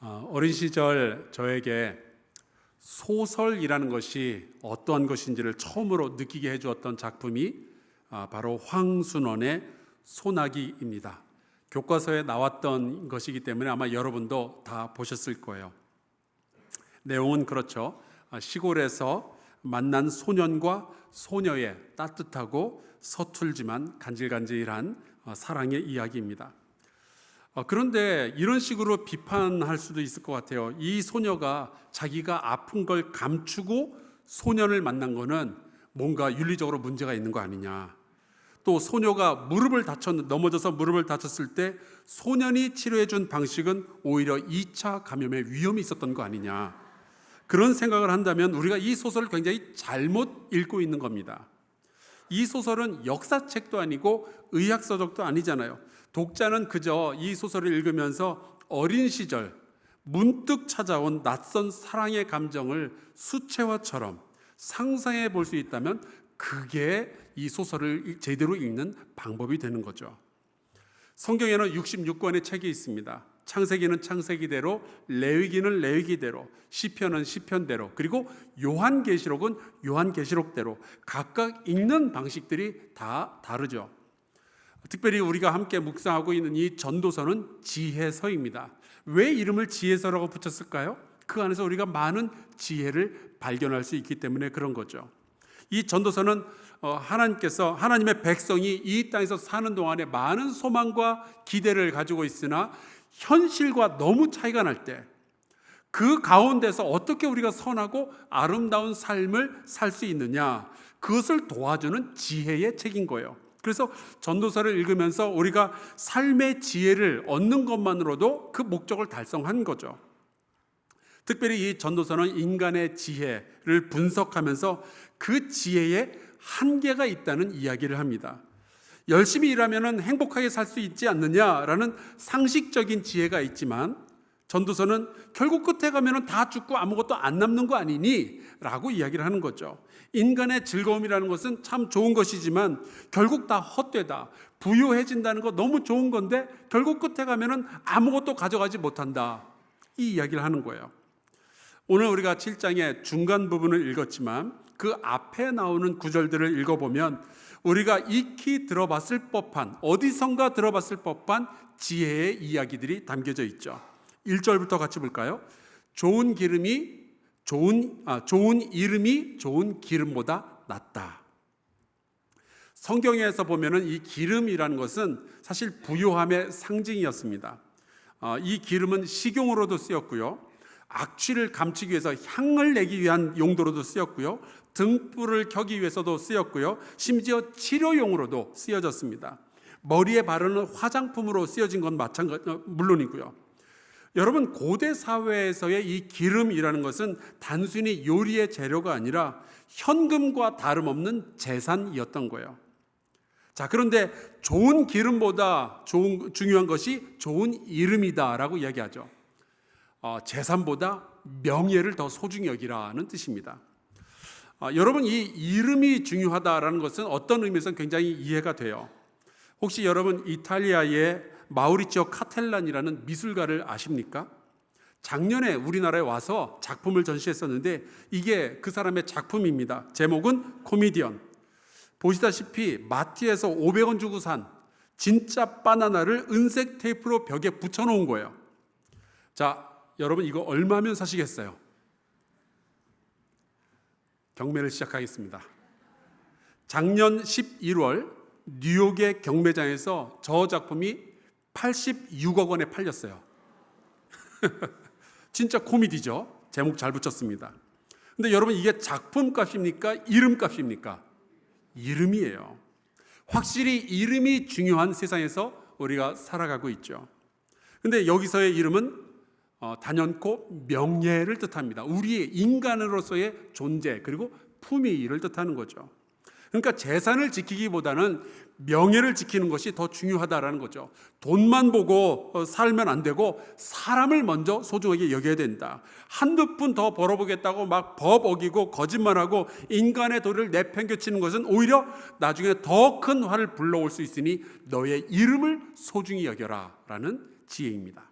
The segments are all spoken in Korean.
어린 시절 저에게 소설이라는 것이 어떠한 것인지를 처음으로 느끼게 해주었던 작품이 바로 황순원의 소나기입니다. 교과서에 나왔던 것이기 때문에 아마 여러분도 다 보셨을 거예요. 내용은 그렇죠. 시골에서 만난 소년과 소녀의 따뜻하고 서툴지만 간질간질한 사랑의 이야기입니다. 그런데 이런 식으로 비판할 수도 있을 것 같아요. 이 소녀가 자기가 아픈 걸 감추고 소년을 만난 거는 뭔가 윤리적으로 문제가 있는 거 아니냐. 또 소녀가 넘어져서 무릎을 다쳤을 때 소년이 치료해 준 방식은 오히려 2차 감염의 위험이 있었던 거 아니냐. 그런 생각을 한다면 우리가 이 소설을 굉장히 잘못 읽고 있는 겁니다. 이 소설은 역사책도 아니고 의학서적도 아니잖아요. 독자는 그저 이 소설을 읽으면서 어린 시절 문득 찾아온 낯선 사랑의 감정을 수채화처럼 상상해 볼 수 있다면 그게 이 소설을 제대로 읽는 방법이 되는 거죠. 성경에는 66권의 책이 있습니다. 창세기는 창세기대로, 레위기는 레위기대로, 시편은 시편대로, 그리고 요한계시록은 요한계시록대로 각각 읽는 방식들이 다 다르죠. 특별히 우리가 함께 묵상하고 있는 이 전도서는 지혜서입니다. 왜 이름을 지혜서라고 붙였을까요? 그 안에서 우리가 많은 지혜를 발견할 수 있기 때문에 그런 거죠. 이 전도서는 하나님께서 하나님의 백성이 이 땅에서 사는 동안에 많은 소망과 기대를 가지고 있으나 현실과 너무 차이가 날 때 그 가운데서 어떻게 우리가 선하고 아름다운 삶을 살 수 있느냐, 그것을 도와주는 지혜의 책인 거예요. 그래서 전도서를 읽으면서 우리가 삶의 지혜를 얻는 것만으로도 그 목적을 달성한 거죠. 특별히 이 전도서는 인간의 지혜를 분석하면서 그 지혜에 한계가 있다는 이야기를 합니다. 열심히 일하면 행복하게 살 수 있지 않느냐라는 상식적인 지혜가 있지만 전도서는 결국 끝에 가면 다 죽고 아무것도 안 남는 거 아니니? 라고 이야기를 하는 거죠. 인간의 즐거움이라는 것은 참 좋은 것이지만 결국 다 헛되다. 부유해진다는 거 너무 좋은 건데 결국 끝에 가면 아무것도 가져가지 못한다. 이 이야기를 하는 거예요. 오늘 우리가 7장의 중간 부분을 읽었지만 그 앞에 나오는 구절들을 읽어보면 우리가 익히 들어봤을 법한, 어디선가 들어봤을 법한 지혜의 이야기들이 담겨져 있죠. 1절부터 같이 볼까요? 좋은 이름이 좋은 기름보다 낫다. 성경에서 보면은 이 기름이라는 것은 사실 부요함의 상징이었습니다. 이 기름은 식용으로도 쓰였고요, 악취를 감추기 위해서 향을 내기 위한 용도로도 쓰였고요, 등불을 켜기 위해서도 쓰였고요, 심지어 치료용으로도 쓰여졌습니다. 머리에 바르는 화장품으로 쓰여진 건 물론이고요. 여러분, 고대 사회에서의 이 기름이라는 것은 단순히 요리의 재료가 아니라 현금과 다름없는 재산이었던 거예요. 자, 그런데 좋은 기름보다 중요한 것이 좋은 이름이다라고 이야기하죠. 재산보다 명예를 더 소중히 여기라는 뜻입니다. 여러분, 이 이름이 중요하다라는 것은 어떤 의미에서는 굉장히 이해가 돼요. 혹시 여러분 이탈리아의 마우리치오 카텔란이라는 미술가를 아십니까? 작년에 우리나라에 와서 작품을 전시했었는데 이게 그 사람의 작품입니다. 제목은 코미디언. 보시다시피 마트에서 500원 주고 산 진짜 바나나를 은색 테이프로 벽에 붙여놓은 거예요. 자, 여러분 이거 얼마면 사시겠어요? 경매를 시작하겠습니다. 작년 11월 뉴욕의 경매장에서 저 작품이 86억 원에 팔렸어요. 진짜 코미디죠. 제목 잘 붙였습니다. 근데 여러분, 이게 작품값입니까? 이름값입니까? 이름이에요. 확실히 이름이 중요한 세상에서 우리가 살아가고 있죠. 근데 여기서의 이름은 단연코 명예를 뜻합니다. 우리의 인간으로서의 존재, 그리고 품위를 뜻하는 거죠. 그러니까 재산을 지키기보다는 명예를 지키는 것이 더 중요하다라는 거죠. 돈만 보고 살면 안 되고 사람을 먼저 소중하게 여겨야 된다. 한두 푼 더 벌어보겠다고 막 법 어기고 거짓말하고 인간의 도리를 내팽개치는 것은 오히려 나중에 더 큰 화를 불러올 수 있으니 너의 이름을 소중히 여겨라 라는 지혜입니다.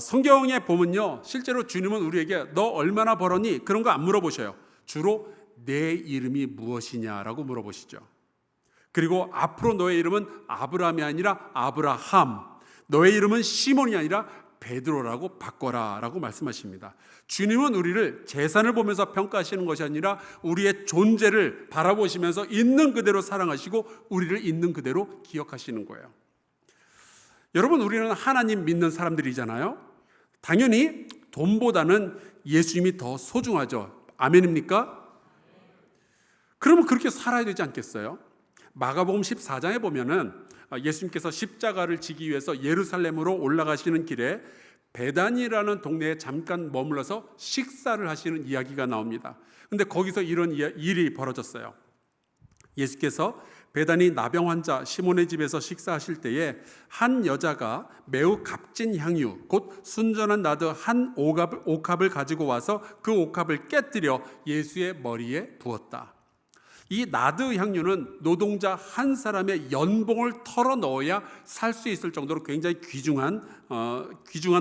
성경에 보면요, 실제로 주님은 우리에게 너 얼마나 벌었니? 그런 거 안 물어보셔요. 주로 내 이름이 무엇이냐라고 물어보시죠. 그리고 앞으로 너의 이름은 아브라함이 아니라 아브라함, 너의 이름은 시몬이 아니라 베드로라고 바꿔라 라고 말씀하십니다. 주님은 우리를 재산을 보면서 평가하시는 것이 아니라 우리의 존재를 바라보시면서 있는 그대로 사랑하시고 우리를 있는 그대로 기억하시는 거예요. 여러분, 우리는 하나님 믿는 사람들이잖아요. 당연히 돈보다는 예수님이 더 소중하죠. 아멘입니까? 그러면 그렇게 살아야 되지 않겠어요? 마가복음 14장에 보면은 예수님께서 십자가를 지기 위해서 예루살렘으로 올라가시는 길에 베단이라는 동네에 잠깐 머물러서 식사를 하시는 이야기가 나옵니다. 근데 거기서 이런 일이 벌어졌어요. 예수께서 베다니 나병 환자 시몬의 집에서 식사하실 때에 한 여자가 매우 값진 향유 곧 순전한 나드 한 옥합을 가지고 와서 그 옥합을 깨뜨려 예수의 머리에 부었다. 이 나드 향유는 노동자 한 사람의 연봉을 털어 넣어야 살 수 있을 정도로 굉장히 귀중한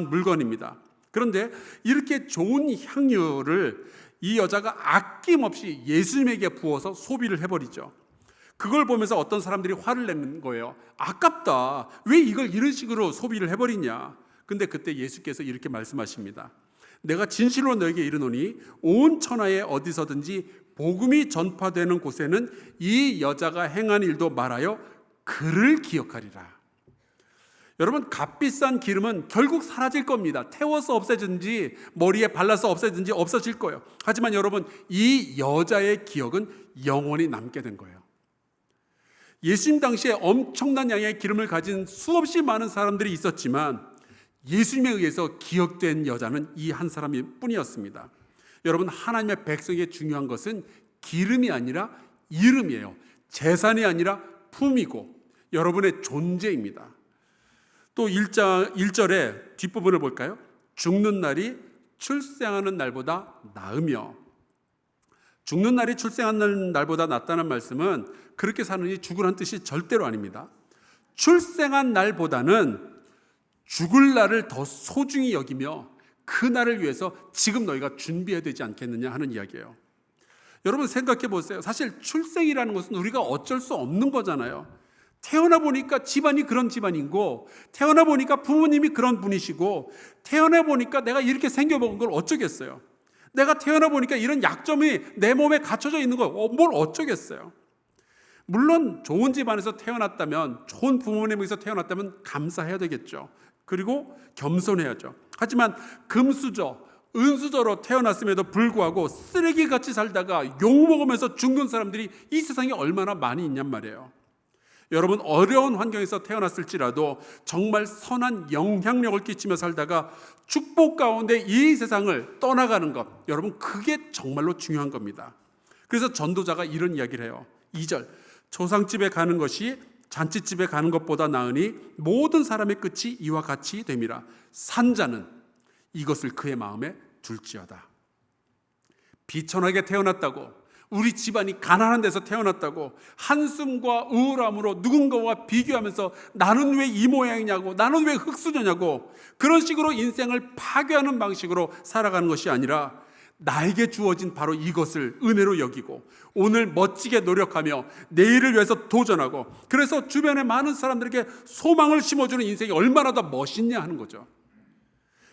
물건입니다. 그런데 이렇게 좋은 향유를 이 여자가 아낌없이 예수님에게 부어서 소비를 해버리죠. 그걸 보면서 어떤 사람들이 화를 내는 거예요. 아깝다. 왜 이걸 이런 식으로 소비를 해버리냐. 근데 그때 예수께서 이렇게 말씀하십니다. 내가 진실로 너에게 이르노니 온 천하에 어디서든지 복음이 전파되는 곳에는 이 여자가 행한 일도 말하여 그를 기억하리라. 여러분, 값비싼 기름은 결국 사라질 겁니다. 태워서 없애든지 머리에 발라서 없애든지 없어질 거예요. 하지만 여러분, 이 여자의 기억은 영원히 남게 된 거예요. 예수님 당시에 엄청난 양의 기름을 가진 수없이 많은 사람들이 있었지만 예수님에 의해서 기억된 여자는 이 한 사람일 뿐이었습니다. 여러분, 하나님의 백성에게 중요한 것은 기름이 아니라 이름이에요. 재산이 아니라 품이고 여러분의 존재입니다. 또 1절의 뒷부분을 볼까요? 죽는 날이 출생하는 날보다 나으며. 죽는 날이 출생하는 날보다 낫다는 말씀은 그렇게 사느니 죽으란 뜻이 절대로 아닙니다. 출생한 날보다는 죽을 날을 더 소중히 여기며 그 날을 위해서 지금 너희가 준비해야 되지 않겠느냐 하는 이야기예요. 여러분, 생각해 보세요. 사실 출생이라는 것은 우리가 어쩔 수 없는 거잖아요. 태어나 보니까 집안이 그런 집안이고, 태어나 보니까 부모님이 그런 분이시고, 태어나 보니까 내가 이렇게 생겨본 걸 어쩌겠어요. 내가 태어나 보니까 이런 약점이 내 몸에 갖춰져 있는 거 뭘 어쩌겠어요. 물론 좋은 집안에서 태어났다면, 좋은 부모님에게서 태어났다면 감사해야 되겠죠. 그리고 겸손해야죠. 하지만 금수저, 은수저로 태어났음에도 불구하고 쓰레기같이 살다가 욕먹으면서 죽는 사람들이 이 세상에 얼마나 많이 있냔 말이에요. 여러분, 어려운 환경에서 태어났을지라도 정말 선한 영향력을 끼치며 살다가 축복 가운데 이 세상을 떠나가는 것, 여러분, 그게 정말로 중요한 겁니다. 그래서 전도자가 이런 이야기를 해요. 2절, 초상집에 가는 것이 잔치집에 가는 것보다 나으니 모든 사람의 끝이 이와 같이 됨이라. 산자는 이것을 그의 마음에 둘지어다. 비천하게 태어났다고, 우리 집안이 가난한 데서 태어났다고 한숨과 우울함으로 누군가와 비교하면서 나는 왜 이 모양이냐고, 나는 왜 흙수저냐고, 그런 식으로 인생을 파괴하는 방식으로 살아가는 것이 아니라 나에게 주어진 바로 이것을 은혜로 여기고 오늘 멋지게 노력하며 내일을 위해서 도전하고, 그래서 주변에 많은 사람들에게 소망을 심어주는 인생이 얼마나 더 멋있냐 하는 거죠.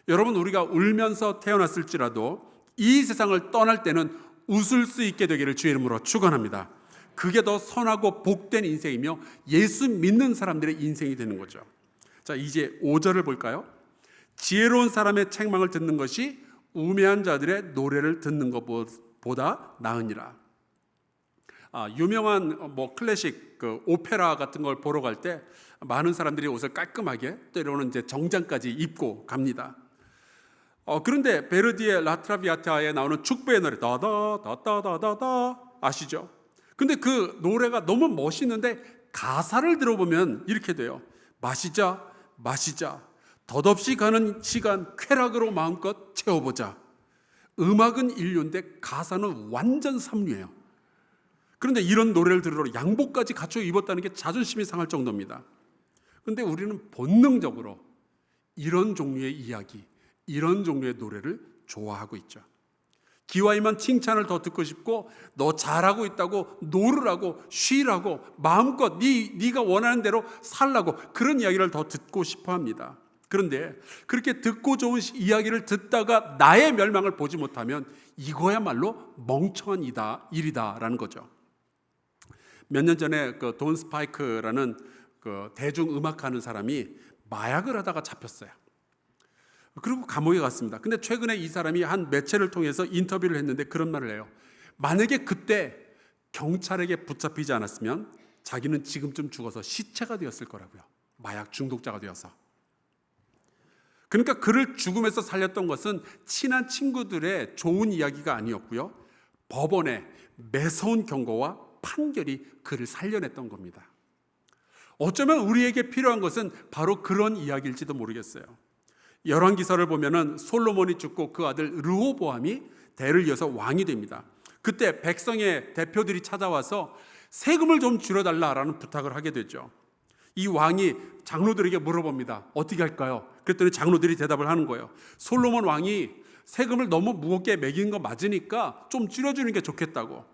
여러분, 우리가 울면서 태어났을지라도 이 세상을 떠날 때는 웃을 수 있게 되기를 주의 이름으로 축원합니다. 그게 더 선하고 복된 인생이며 예수 믿는 사람들의 인생이 되는 거죠. 자, 이제 5절을 볼까요? 지혜로운 사람의 책망을 듣는 것이 우매한 자들의 노래를 듣는 것보다 나으니라. 유명한 클래식 오페라 같은 걸 보러 갈 때 많은 사람들이 옷을 깔끔하게, 때로는 이제 정장까지 입고 갑니다. 그런데 베르디의 라트라비아타에 나오는 축배의 노래 다다다다다다 아시죠? 근데 그 노래가 너무 멋있는데 가사를 들어보면 이렇게 돼요. 마시자 마시자 덧없이 가는 시간 쾌락으로 마음껏 채워보자. 음악은 인류인데 가사는 완전 삼류예요. 그런데 이런 노래를 들으러 양복까지 갖춰 입었다는 게 자존심이 상할 정도입니다. 그런데 우리는 본능적으로 이런 종류의 이야기, 이런 종류의 노래를 좋아하고 있죠. 기와이만 칭찬을 더 듣고 싶고, 너 잘하고 있다고 노르라고 쉬라고 마음껏 네가 원하는 대로 살라고 그런 이야기를 더 듣고 싶어 합니다. 그런데 그렇게 듣고 좋은 이야기를 듣다가 나의 멸망을 보지 못하면 이거야말로 멍청한 일이다라는 거죠. 몇 년 전에 그 돈 스파이크라는 그 대중음악하는 사람이 마약을 하다가 잡혔어요. 그리고 감옥에 갔습니다. 근데 최근에 이 사람이 한 매체를 통해서 인터뷰를 했는데 그런 말을 해요. 만약에 그때 경찰에게 붙잡히지 않았으면 자기는 지금쯤 죽어서 시체가 되었을 거라고요. 마약 중독자가 되어서. 그러니까 그를 죽음에서 살렸던 것은 친한 친구들의 좋은 이야기가 아니었고요. 법원의 매서운 경고와 판결이 그를 살려냈던 겁니다. 어쩌면 우리에게 필요한 것은 바로 그런 이야기일지도 모르겠어요. 열왕기서를 보면은 솔로몬이 죽고 그 아들 르호보암이 대를 이어서 왕이 됩니다. 그때 백성의 대표들이 찾아와서 세금을 좀 줄여달라라는 부탁을 하게 되죠. 이 왕이 장로들에게 물어봅니다. 어떻게 할까요? 그랬더니 장로들이 대답을 하는 거예요. 솔로몬 왕이 세금을 너무 무겁게 매긴 거 맞으니까 좀 줄여주는 게 좋겠다고.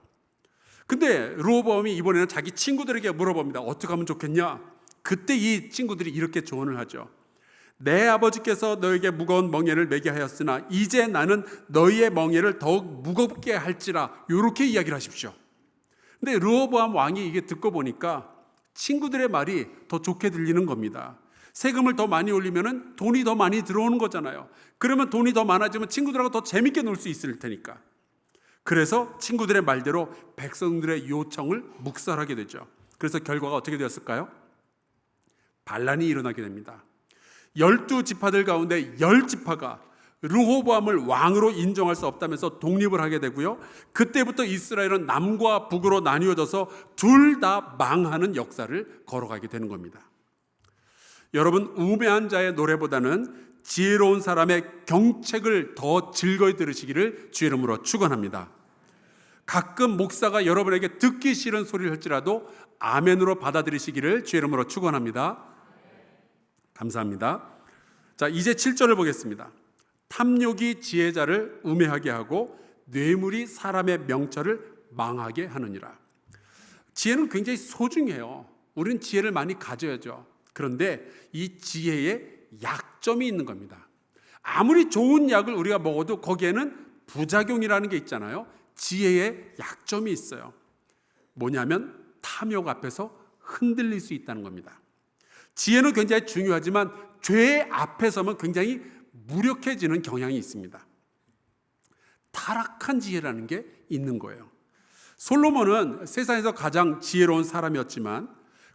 근데 르호보암이 이번에는 자기 친구들에게 물어봅니다. 어떻게 하면 좋겠냐? 그때 이 친구들이 이렇게 조언을 하죠. 내 아버지께서 너에게 무거운 멍에를 매게 하였으나 이제 나는 너희의 멍에를 더욱 무겁게 할지라, 이렇게 이야기를 하십시오. 근데 르호보암 왕이 이게 듣고 보니까 친구들의 말이 더 좋게 들리는 겁니다. 세금을 더 많이 올리면 돈이 더 많이 들어오는 거잖아요. 그러면 돈이 더 많아지면 친구들하고 더 재밌게 놀 수 있을 테니까. 그래서 친구들의 말대로 백성들의 요청을 묵살하게 되죠. 그래서 결과가 어떻게 되었을까요? 반란이 일어나게 됩니다. 12지파들 가운데 10지파가 르호보암을 왕으로 인정할 수 없다면서 독립을 하게 되고요. 그때부터 이스라엘은 남과 북으로 나뉘어져서 둘 다 망하는 역사를 걸어가게 되는 겁니다. 여러분, 우매한 자의 노래보다는 지혜로운 사람의 경책을 더 즐거이 들으시기를 주의 이름으로 축원합니다. 가끔 목사가 여러분에게 듣기 싫은 소리를 할지라도 아멘으로 받아들이시기를 주의 이름으로 축원합니다. 감사합니다. 자, 이제 7절을 보겠습니다. 탐욕이 지혜자를 우매하게 하고 뇌물이 사람의 명철을 망하게 하느니라. 지혜는 굉장히 소중해요. 우리는 지혜를 많이 가져야죠. 그런데 이 지혜에 약점이 있는 겁니다. 아무리 좋은 약을 우리가 먹어도 거기에는 부작용이라는 게 있잖아요. 지혜에 약점이 있어요. 뭐냐면 탐욕 앞에서 흔들릴 수 있다는 겁니다. 지혜는 굉장히 중요하지만 죄 앞에 서면 굉장히 무력해지는 경향이 있습니다. 타락한 지혜라는 게 있는 거예요. 솔로몬은 세상에서 가장 지혜로운 사람이었지만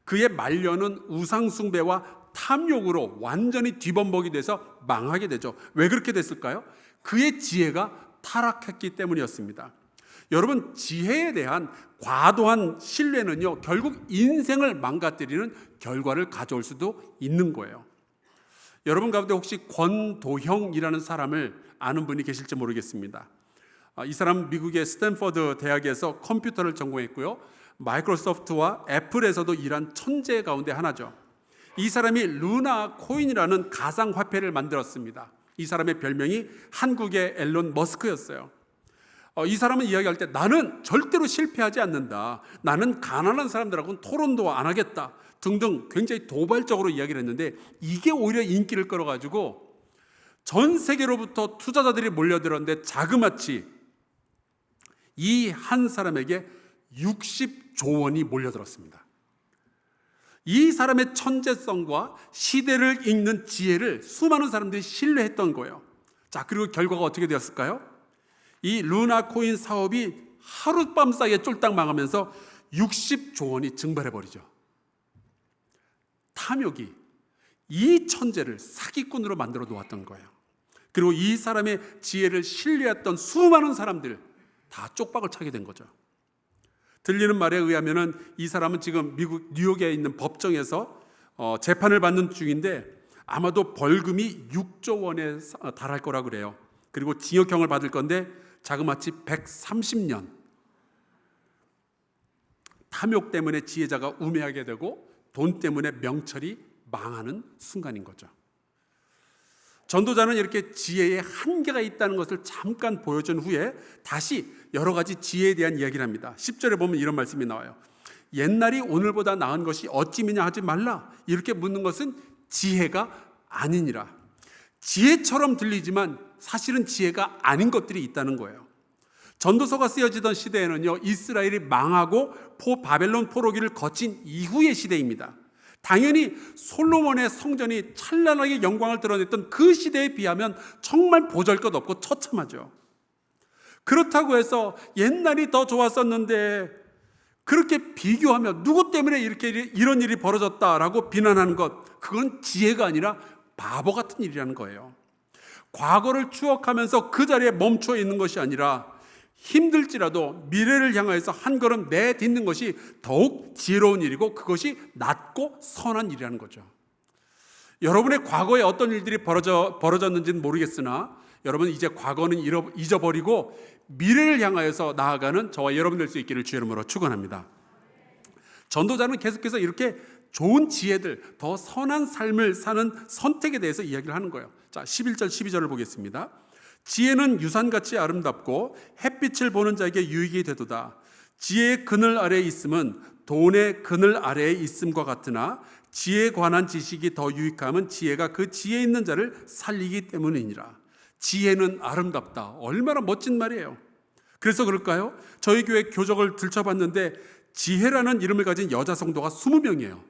그의 말년은 우상숭배와 탐욕으로 완전히 뒤범벅이 돼서 망하게 되죠. 왜 그렇게 됐을까요? 그의 지혜가 타락했기 때문이었습니다. 여러분, 지혜에 대한 과도한 신뢰는요, 결국 인생을 망가뜨리는 결과를 가져올 수도 있는 거예요. 여러분 가운데 혹시 권도형이라는 사람을 아는 분이 계실지 모르겠습니다. 이 사람은 미국의 스탠퍼드 대학에서 컴퓨터를 전공했고요, 마이크로소프트와 애플에서도 일한 천재 가운데 하나죠. 이 사람이 루나 코인이라는 가상화폐를 만들었습니다. 이 사람의 별명이 한국의 앨런 머스크였어요. 이 사람은 이야기할 때 나는 절대로 실패하지 않는다, 나는 가난한 사람들하고는 토론도 안 하겠다 등등 굉장히 도발적으로 이야기를 했는데, 이게 오히려 인기를 끌어가지고 전 세계로부터 투자자들이 몰려들었는데 자그마치 이 한 사람에게 60조 원이 몰려들었습니다. 이 사람의 천재성과 시대를 읽는 지혜를 수많은 사람들이 신뢰했던 거예요. 자, 그리고 결과가 어떻게 되었을까요? 이 루나 코인 사업이 하룻밤 사이에 쫄딱 망하면서 60조 원이 증발해버리죠. 탐욕이 이 천재를 사기꾼으로 만들어 놓았던 거예요. 그리고 이 사람의 지혜를 신뢰했던 수많은 사람들 다 쪽박을 차게 된 거죠. 들리는 말에 의하면은 이 사람은 지금 미국 뉴욕에 있는 법정에서 재판을 받는 중인데 아마도 벌금이 6조 원에 달할 거라 그래요. 그리고 징역형을 받을 건데 자그마치 130년. 탐욕 때문에 지혜자가 우매하게 되고 돈 때문에 명철이 망하는 순간인 거죠. 전도자는 이렇게 지혜의 한계가 있다는 것을 잠깐 보여준 후에 다시 여러 가지 지혜에 대한 이야기를 합니다. 10절에 보면 이런 말씀이 나와요. 옛날이 오늘보다 나은 것이 어찌미냐 하지 말라. 이렇게 묻는 것은 지혜가 아니니라. 지혜처럼 들리지만 사실은 지혜가 아닌 것들이 있다는 거예요. 전도서가 쓰여지던 시대에는요, 이스라엘이 망하고 바벨론 포로기를 거친 이후의 시대입니다. 당연히 솔로몬의 성전이 찬란하게 영광을 드러냈던 그 시대에 비하면 정말 보잘것없고 처참하죠. 그렇다고 해서 옛날이 더 좋았었는데 그렇게 비교하며 누구 때문에 이런 일이 벌어졌다라고 비난하는 것, 그건 지혜가 아니라 바보 같은 일이라는 거예요. 과거를 추억하면서 그 자리에 멈춰 있는 것이 아니라 힘들지라도 미래를 향해서 한 걸음 내딛는 것이 더욱 지혜로운 일이고 그것이 낫고 선한 일이라는 거죠. 여러분의 과거에 어떤 일들이 벌어졌는지는 모르겠으나 여러분 이제 과거는 잊어버리고 미래를 향하여서 나아가는 저와 여러분 될 수 있기를 주의 이름으로 축원합니다. 전도자는 계속해서 이렇게 좋은 지혜들, 더 선한 삶을 사는 선택에 대해서 이야기를 하는 거예요. 자, 11절 12절을 보겠습니다. 지혜는 유산같이 아름답고 햇빛을 보는 자에게 유익이 되도다. 지혜의 그늘 아래에 있음은 돈의 그늘 아래에 있음과 같으나 지혜에 관한 지식이 더 유익함은 지혜가 그 지혜 있는 자를 살리기 때문이니라. 지혜는 아름답다. 얼마나 멋진 말이에요. 그래서 그럴까요? 저희 교회 교적을 들춰봤는데 지혜라는 이름을 가진 여자 성도가 20명이에요.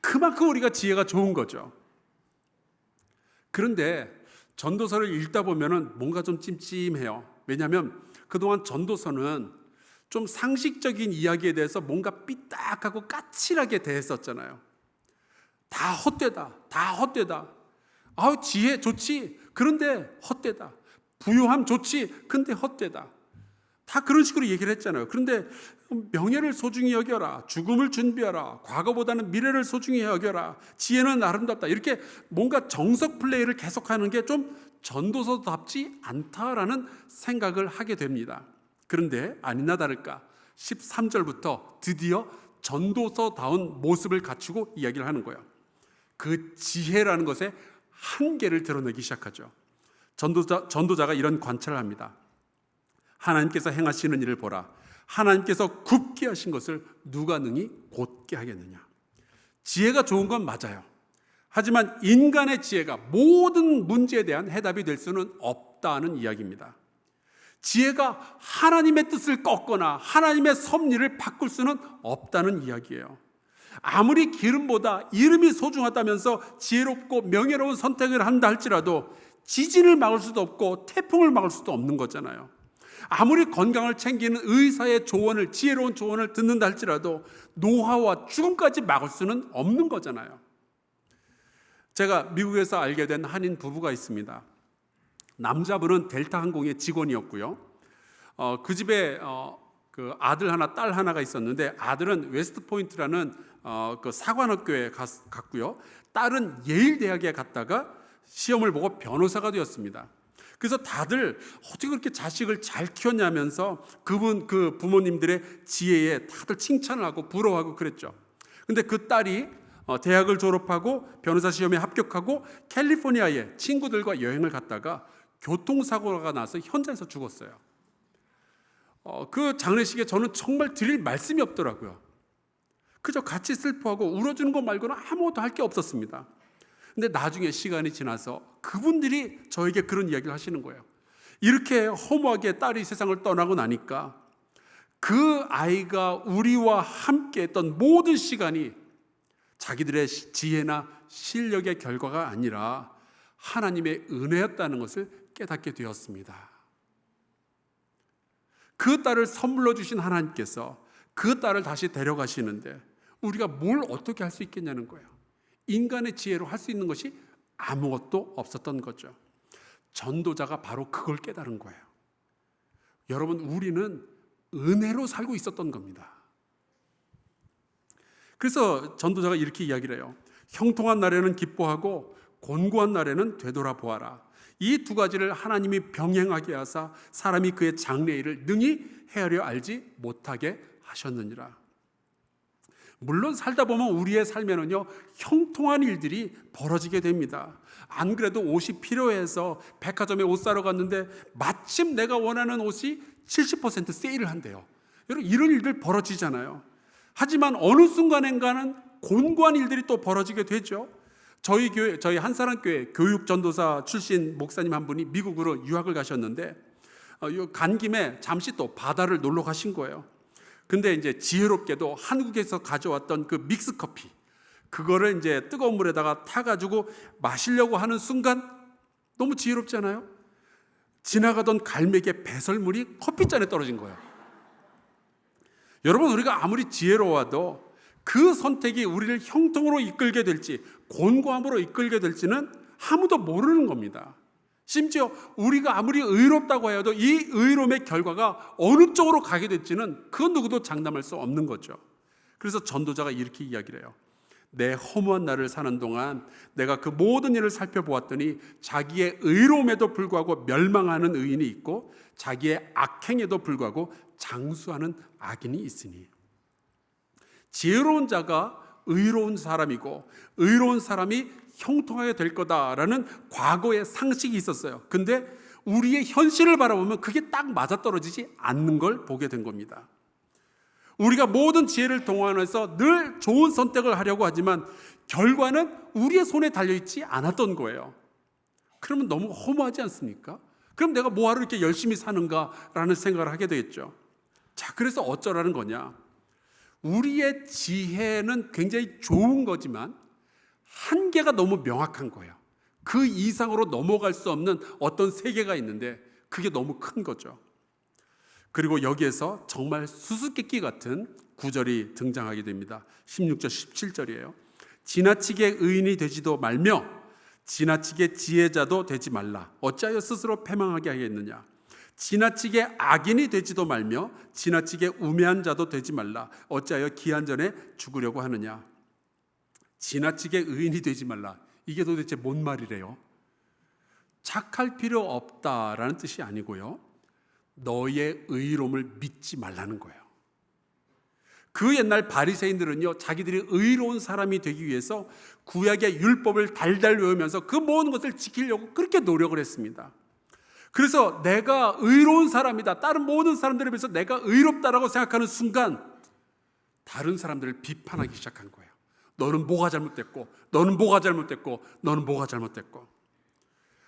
그만큼 우리가 지혜가 좋은 거죠. 그런데 전도서를 읽다 보면 뭔가 좀 찜찜해요. 왜냐하면 그동안 전도서는 좀 상식적인 이야기에 대해서 뭔가 삐딱하고 까칠하게 대했었잖아요. 다 헛되다. 다 헛되다. 지혜 좋지. 그런데 헛되다. 부유함 좋지. 근데 헛되다. 다 그런 식으로 얘기를 했잖아요. 그런데 명예를 소중히 여겨라. 죽음을 준비하라. 과거보다는 미래를 소중히 여겨라. 지혜는 아름답다. 이렇게 뭔가 정석 플레이를 계속하는 게 좀 전도서답지 않다라는 생각을 하게 됩니다. 그런데 아니나 다를까 13절부터 드디어 전도서다운 모습을 갖추고 이야기를 하는 거예요. 그 지혜라는 것의 한계를 드러내기 시작하죠. 전도자가 이런 관찰을 합니다. 하나님께서 행하시는 일을 보라. 하나님께서 굽게 하신 것을 누가 능히 곧게 하겠느냐. 지혜가 좋은 건 맞아요. 하지만 인간의 지혜가 모든 문제에 대한 해답이 될 수는 없다는 이야기입니다. 지혜가 하나님의 뜻을 꺾거나 하나님의 섭리를 바꿀 수는 없다는 이야기예요. 아무리 기름보다 이름이 소중하다면서 지혜롭고 명예로운 선택을 한다 할지라도 지진을 막을 수도 없고 태풍을 막을 수도 없는 거잖아요. 아무리 건강을 챙기는 의사의 조언을, 지혜로운 조언을 듣는다 할지라도 노화와 죽음까지 막을 수는 없는 거잖아요. 제가 미국에서 알게 된 한인 부부가 있습니다. 남자분은 델타 항공의 직원이었고요. 그 집에 그 아들 하나, 딸 하나가 있었는데 아들은 웨스트 포인트라는 그 사관학교에 갔고요. 딸은 예일 대학에 갔다가 시험을 보고 변호사가 되었습니다. 그래서 다들 어떻게 그렇게 자식을 잘 키웠냐면서 그 부모님들의 지혜에 다들 칭찬을 하고 부러워하고 그랬죠. 근데 그 딸이 대학을 졸업하고 변호사 시험에 합격하고 캘리포니아에 친구들과 여행을 갔다가 교통사고가 나서 현장에서 죽었어요. 그 장례식에 저는 정말 드릴 말씀이 없더라고요. 그저 같이 슬퍼하고 울어주는 것 말고는 아무것도 할 게 없었습니다. 근데 나중에 시간이 지나서 그분들이 저에게 그런 이야기를 하시는 거예요. 이렇게 허무하게 딸이 세상을 떠나고 나니까 그 아이가 우리와 함께 했던 모든 시간이 자기들의 지혜나 실력의 결과가 아니라 하나님의 은혜였다는 것을 깨닫게 되었습니다. 그 딸을 선물로 주신 하나님께서 그 딸을 다시 데려가시는데 우리가 뭘 어떻게 할 수 있겠냐는 거예요. 인간의 지혜로 할 수 있는 것이 아무것도 없었던 거죠. 전도자가 바로 그걸 깨달은 거예요. 여러분, 우리는 은혜로 살고 있었던 겁니다. 그래서 전도자가 이렇게 이야기를 해요. 형통한 날에는 기뻐하고 곤고한 날에는 되돌아보아라. 이 두 가지를 하나님이 병행하게 하사 사람이 그의 장래일을 능히 헤아려 알지 못하게 하셨느니라. 물론 살다 보면 우리의 삶에는요 형통한 일들이 벌어지게 됩니다. 안 그래도 옷이 필요해서 백화점에 옷 사러 갔는데 마침 내가 원하는 옷이 70% 세일을 한대요. 여러분, 이런 일들 벌어지잖아요. 하지만 어느 순간인가는 곤고한 일들이 또 벌어지게 되죠. 저희 교회, 저희 한사랑교회 교육 전도사 출신 목사님 한 분이 미국으로 유학을 가셨는데 간 김에 잠시 또 바다를 놀러 가신 거예요. 근데 이제 지혜롭게도 한국에서 가져왔던 그 믹스 커피, 그거를 이제 뜨거운 물에다가 타가지고 마시려고 하는 순간 너무 지혜롭잖아요. 지나가던 갈매기의 배설물이 커피잔에 떨어진 거예요. 여러분, 우리가 아무리 지혜로워도 그 선택이 우리를 형통으로 이끌게 될지 곤고함으로 이끌게 될지는 아무도 모르는 겁니다. 심지어 우리가 아무리 의롭다고 해도 이 의로움의 결과가 어느 쪽으로 가게 될지는 그 누구도 장담할 수 없는 거죠. 그래서 전도자가 이렇게 이야기를 해요. 내 허무한 날을 사는 동안 내가 그 모든 일을 살펴보았더니 자기의 의로움에도 불구하고 멸망하는 의인이 있고 자기의 악행에도 불구하고 장수하는 악인이 있으니, 지혜로운 자가 의로운 사람이고 의로운 사람이 형통하게 될 거다라는 과거의 상식이 있었어요. 근데 우리의 현실을 바라보면 그게 딱 맞아떨어지지 않는 걸 보게 된 겁니다. 우리가 모든 지혜를 동원해서 늘 좋은 선택을 하려고 하지만 결과는 우리의 손에 달려있지 않았던 거예요. 그러면 너무 허무하지 않습니까? 그럼 내가 뭐하러 이렇게 열심히 사는가라는 생각을 하게 되겠죠. 자, 그래서 어쩌라는 거냐? 우리의 지혜는 굉장히 좋은 거지만 한계가 너무 명확한 거예요. 그 이상으로 넘어갈 수 없는 어떤 세계가 있는데 그게 너무 큰 거죠. 그리고 여기에서 정말 수수께끼 같은 구절이 등장하게 됩니다. 16절 17절이에요. 지나치게 의인이 되지도 말며 지나치게 지혜자도 되지 말라. 어찌하여 스스로 패망하게 하겠느냐. 지나치게 악인이 되지도 말며 지나치게 우매한 자도 되지 말라. 어찌하여 기한 전에 죽으려고 하느냐. 지나치게 의인이 되지 말라. 이게 도대체 뭔 말이래요? 착할 필요 없다라는 뜻이 아니고요, 너의 의로움을 믿지 말라는 거예요. 그 옛날 바리새인들은요, 자기들이 의로운 사람이 되기 위해서 구약의 율법을 달달 외우면서 그 모든 것을 지키려고 그렇게 노력을 했습니다. 그래서 내가 의로운 사람이다, 다른 모든 사람들에 비해서 내가 의롭다라고 생각하는 순간 다른 사람들을 비판하기 시작한 거예요. 너는 뭐가 잘못됐고, 너는 뭐가 잘못됐고, 너는 뭐가 잘못됐고.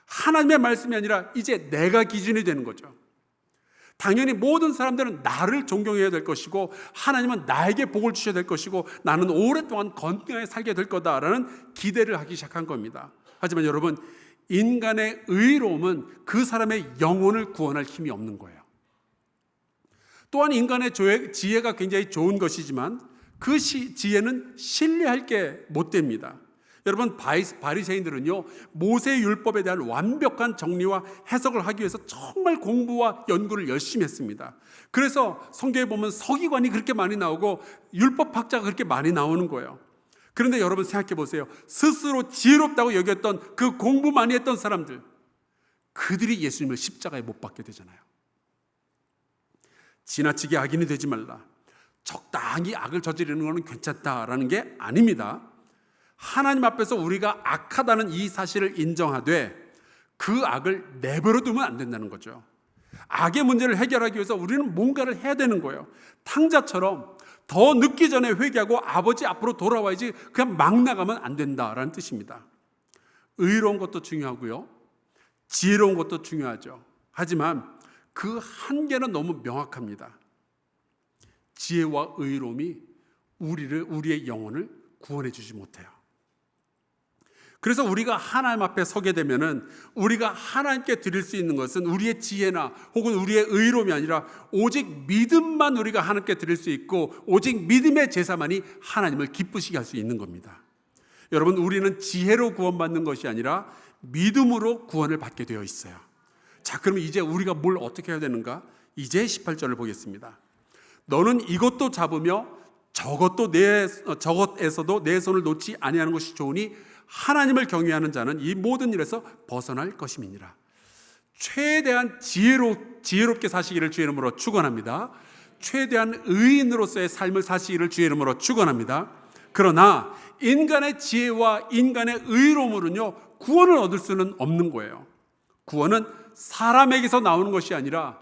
하나님의 말씀이 아니라 이제 내가 기준이 되는 거죠. 당연히 모든 사람들은 나를 존경해야 될 것이고 하나님은 나에게 복을 주셔야 될 것이고 나는 오랫동안 건강하게 살게 될 거다라는 기대를 하기 시작한 겁니다. 하지만 여러분, 인간의 의로움은 그 사람의 영혼을 구원할 힘이 없는 거예요. 또한 인간의 지혜가 굉장히 좋은 것이지만 그 지혜는 신뢰할 게 못 됩니다. 여러분, 바리새인들은요, 모세의 율법에 대한 완벽한 정리와 해석을 하기 위해서 정말 공부와 연구를 열심히 했습니다. 그래서 성경에 보면 서기관이 그렇게 많이 나오고 율법학자가 그렇게 많이 나오는 거예요. 그런데 여러분 생각해 보세요. 스스로 지혜롭다고 여겼던 그 공부 많이 했던 사람들, 그들이 예수님을 십자가에 못 박게 되잖아요. 지나치게 악인이 되지 말라. 적당히 악을 저지르는 것은 괜찮다라는 게 아닙니다. 하나님 앞에서 우리가 악하다는 이 사실을 인정하되 그 악을 내버려 두면 안 된다는 거죠. 악의 문제를 해결하기 위해서 우리는 뭔가를 해야 되는 거예요. 탕자처럼 더 늦기 전에 회개하고 아버지 앞으로 돌아와야지 그냥 막 나가면 안 된다라는 뜻입니다. 의로운 것도 중요하고요, 지혜로운 것도 중요하죠. 하지만 그 한계는 너무 명확합니다. 지혜와 의로움이 우리의 영혼을 구원해 주지 못해요. 그래서 우리가 하나님 앞에 서게 되면은 우리가 하나님께 드릴 수 있는 것은 우리의 지혜나 혹은 우리의 의로움이 아니라 오직 믿음만 우리가 하나님께 드릴 수 있고 오직 믿음의 제사만이 하나님을 기쁘시게 할 수 있는 겁니다. 여러분, 우리는 지혜로 구원받는 것이 아니라 믿음으로 구원을 받게 되어 있어요. 자, 그러면 이제 우리가 뭘 어떻게 해야 되는가? 이제 18절을 보겠습니다. 너는 이것도 잡으며 저것에서도 내 손을 놓지 아니하는 것이 좋으니 하나님을 경외하는 자는 이 모든 일에서 벗어날 것임이니라. 최대한 지혜롭게 사시기를 주의 이름으로 축원합니다. 최대한 의인으로서의 삶을 사시기를 주의 이름으로 축원합니다. 그러나 인간의 지혜와 인간의 의로움으로는요, 구원을 얻을 수는 없는 거예요. 구원은 사람에게서 나오는 것이 아니라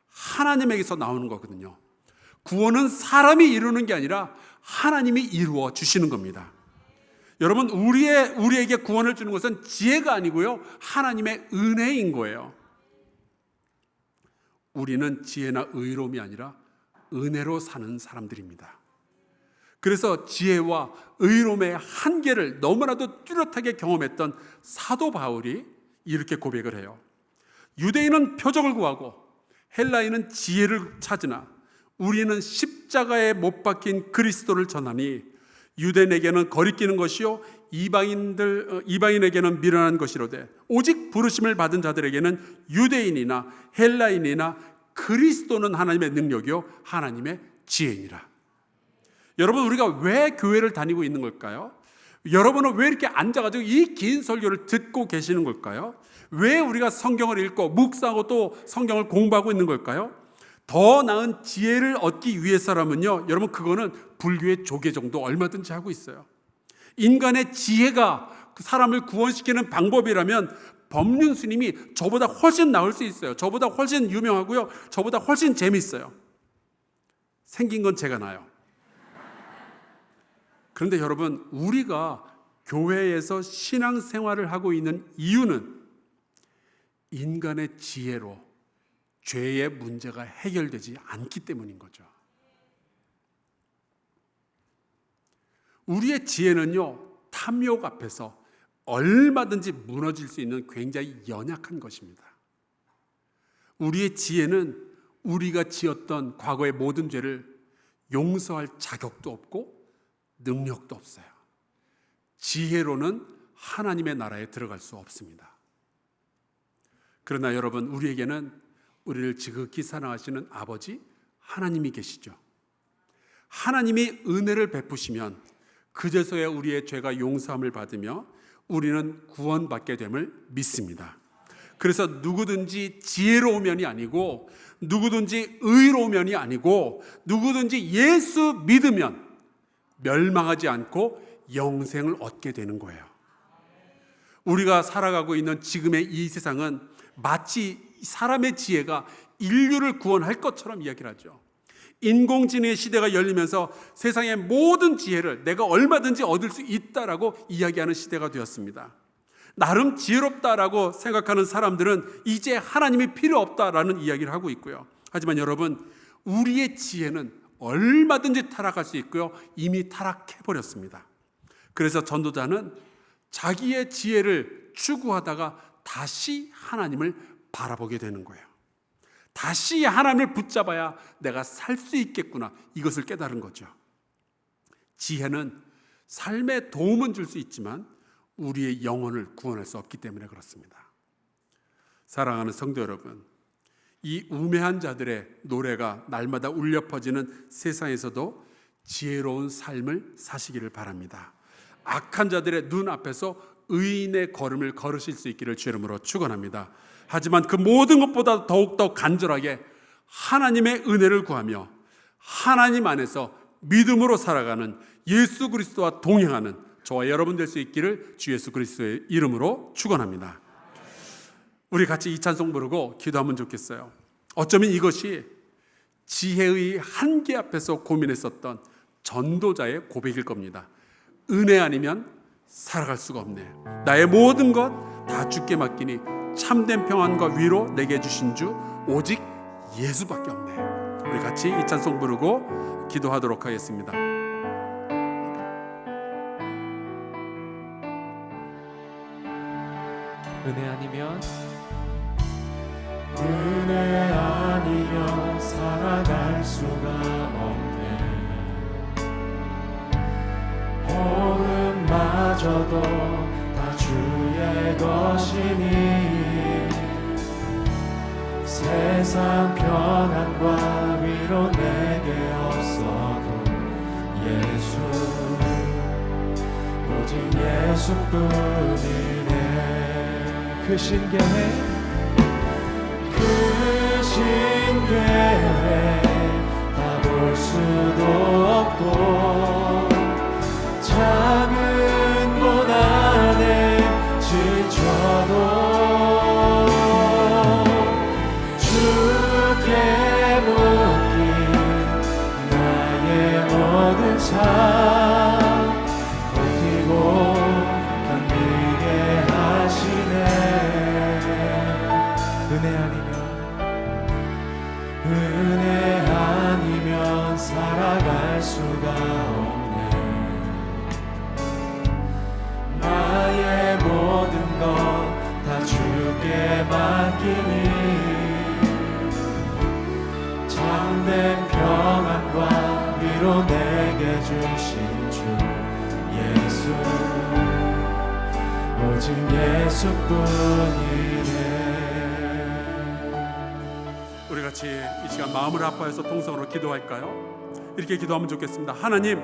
하나님에게서 나오는 거거든요. 구원은 사람이 이루는 게 아니라 하나님이 이루어 주시는 겁니다. 여러분, 우리에게 구원을 주는 것은 지혜가 아니고요, 하나님의 은혜인 거예요. 우리는 지혜나 의로움이 아니라 은혜로 사는 사람들입니다. 그래서 지혜와 의로움의 한계를 너무나도 뚜렷하게 경험했던 사도 바울이 이렇게 고백을 해요. 유대인은 표적을 구하고 헬라인은 지혜를 찾으나 우리는 십자가에 못 박힌 그리스도를 전하니 유대인에게는 거리끼는 것이요 이방인에게는 미련한 것이로되 오직 부르심을 받은 자들에게는 유대인이나 헬라인이나 그리스도는 하나님의 능력이요 하나님의 지혜니라. 여러분, 우리가 왜 교회를 다니고 있는 걸까요? 여러분은 왜 이렇게 앉아가지고 이 긴 설교를 듣고 계시는 걸까요? 왜 우리가 성경을 읽고 묵상하고 또 성경을 공부하고 있는 걸까요? 더 나은 지혜를 얻기 위해서라면요, 여러분, 그거는 불교의 조계 정도 얼마든지 하고 있어요. 인간의 지혜가 사람을 구원시키는 방법이라면 법륜 스님이 저보다 훨씬 나을 수 있어요. 저보다 훨씬 유명하고요, 저보다 훨씬 재밌어요. 생긴 건 제가 나요. 그런데 여러분, 우리가 교회에서 신앙생활을 하고 있는 이유는 인간의 지혜로 죄의 문제가 해결되지 않기 때문인 거죠. 우리의 지혜는요, 탐욕 앞에서 얼마든지 무너질 수 있는 굉장히 연약한 것입니다. 우리의 지혜는 우리가 지었던 과거의 모든 죄를 용서할 자격도 없고 능력도 없어요. 지혜로는 하나님의 나라에 들어갈 수 없습니다. 그러나 여러분, 우리에게는 우리를 지극히 사랑하시는 아버지 하나님이 계시죠. 하나님이 은혜를 베푸시면 그제서야 우리의 죄가 용서함을 받으며 우리는 구원받게 됨을 믿습니다. 그래서 누구든지 지혜로우면이 아니고 누구든지 의로우면이 아니고 누구든지 예수 믿으면 멸망하지 않고 영생을 얻게 되는 거예요. 우리가 살아가고 있는 지금의 이 세상은 마치 사람의 지혜가 인류를 구원할 것처럼 이야기를 하죠. 인공지능의 시대가 열리면서 세상의 모든 지혜를 내가 얼마든지 얻을 수 있다라고 이야기하는 시대가 되었습니다. 나름 지혜롭다라고 생각하는 사람들은 이제 하나님이 필요 없다라는 이야기를 하고 있고요. 하지만 여러분, 우리의 지혜는 얼마든지 타락할 수 있고요, 이미 타락해버렸습니다. 그래서 전도자는 자기의 지혜를 추구하다가 다시 하나님을 바라보게 되는 거예요. 다시 하나님을 붙잡아야 내가 살 수 있겠구나, 이것을 깨달은 거죠. 지혜는 삶에 도움은 줄 수 있지만 우리의 영혼을 구원할 수 없기 때문에 그렇습니다. 사랑하는 성도 여러분, 이 우매한 자들의 노래가 날마다 울려 퍼지는 세상에서도 지혜로운 삶을 사시기를 바랍니다. 악한 자들의 눈앞에서 의인의 걸음을 걸으실 수 있기를 주 이름으로 축원합니다. 하지만 그 모든 것보다 더욱더 간절하게 하나님의 은혜를 구하며 하나님 안에서 믿음으로 살아가는 예수 그리스도와 동행하는 저와 여러분 될 수 있기를 주 예수 그리스도의 이름으로 축원합니다. 우리 같이 이 찬송 부르고 기도하면 좋겠어요. 어쩌면 이것이 지혜의 한계 앞에서 고민했었던 전도자의 고백일 겁니다. 은혜 아니면 살아갈 수가 없네. 나의 모든 것 다 주께 맡기니 참된 평안과 위로 내게 주신 주 오직 예수밖에 없네. 우리 같이 이 찬송 부르고 기도하도록 하겠습니다. 은혜 아니면 살아갈 수가 없네. 호흡마저도 다 주의 것이니 세상 평안과 위로 내게 없어도 예수, 오직 예수뿐이네. 그 신계 다 볼 수도 없고 작은 곳 안에 지쳐 주께 맡기니 참된 평안과 위로 내게 주신 주 예수 오직 예수뿐이네. 우리 같이 이 시간 마음을 아파해서 통성으로 기도할까요? 이렇게 기도하면 좋겠습니다. 하나님,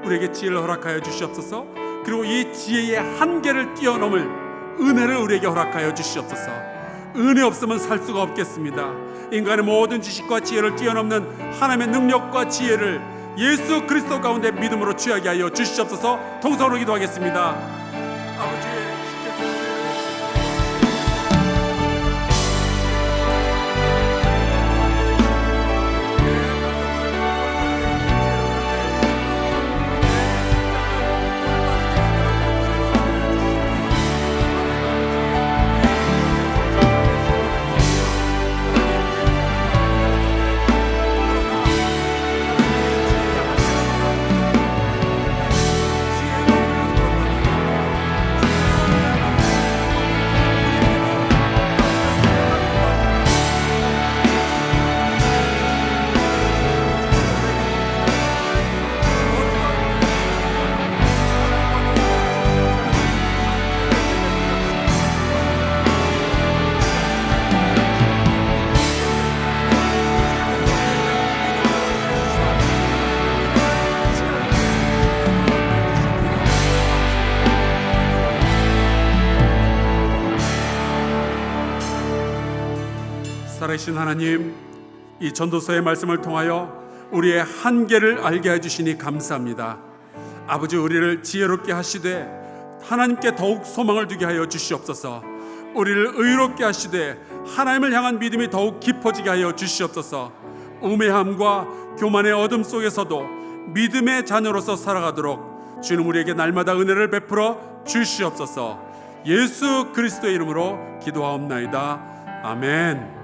우리에게 지혜를 허락하여 주시옵소서. 그리고 이 지혜의 한계를 뛰어넘을 은혜를 우리에게 허락하여 주시옵소서. 은혜 없으면 살 수가 없겠습니다. 인간의 모든 지식과 지혜를 뛰어넘는 하나님의 능력과 지혜를 예수 그리스도 가운데 믿음으로 취하게 하여 주시옵소서. 통성으로 기도하겠습니다. 아버지, 살아계신 하나님, 이 전도서의 말씀을 통하여 우리의 한계를 알게 해주시니 감사합니다. 아버지, 우리를 지혜롭게 하시되 하나님께 더욱 소망을 두게 하여 주시옵소서. 우리를 의롭게 하시되 하나님을 향한 믿음이 더욱 깊어지게 하여 주시옵소서. 우매함과 교만의 어둠 속에서도 믿음의 자녀로서 살아가도록 주님 우리에게 날마다 은혜를 베풀어 주시옵소서. 예수 그리스도의 이름으로 기도하옵나이다. 아멘.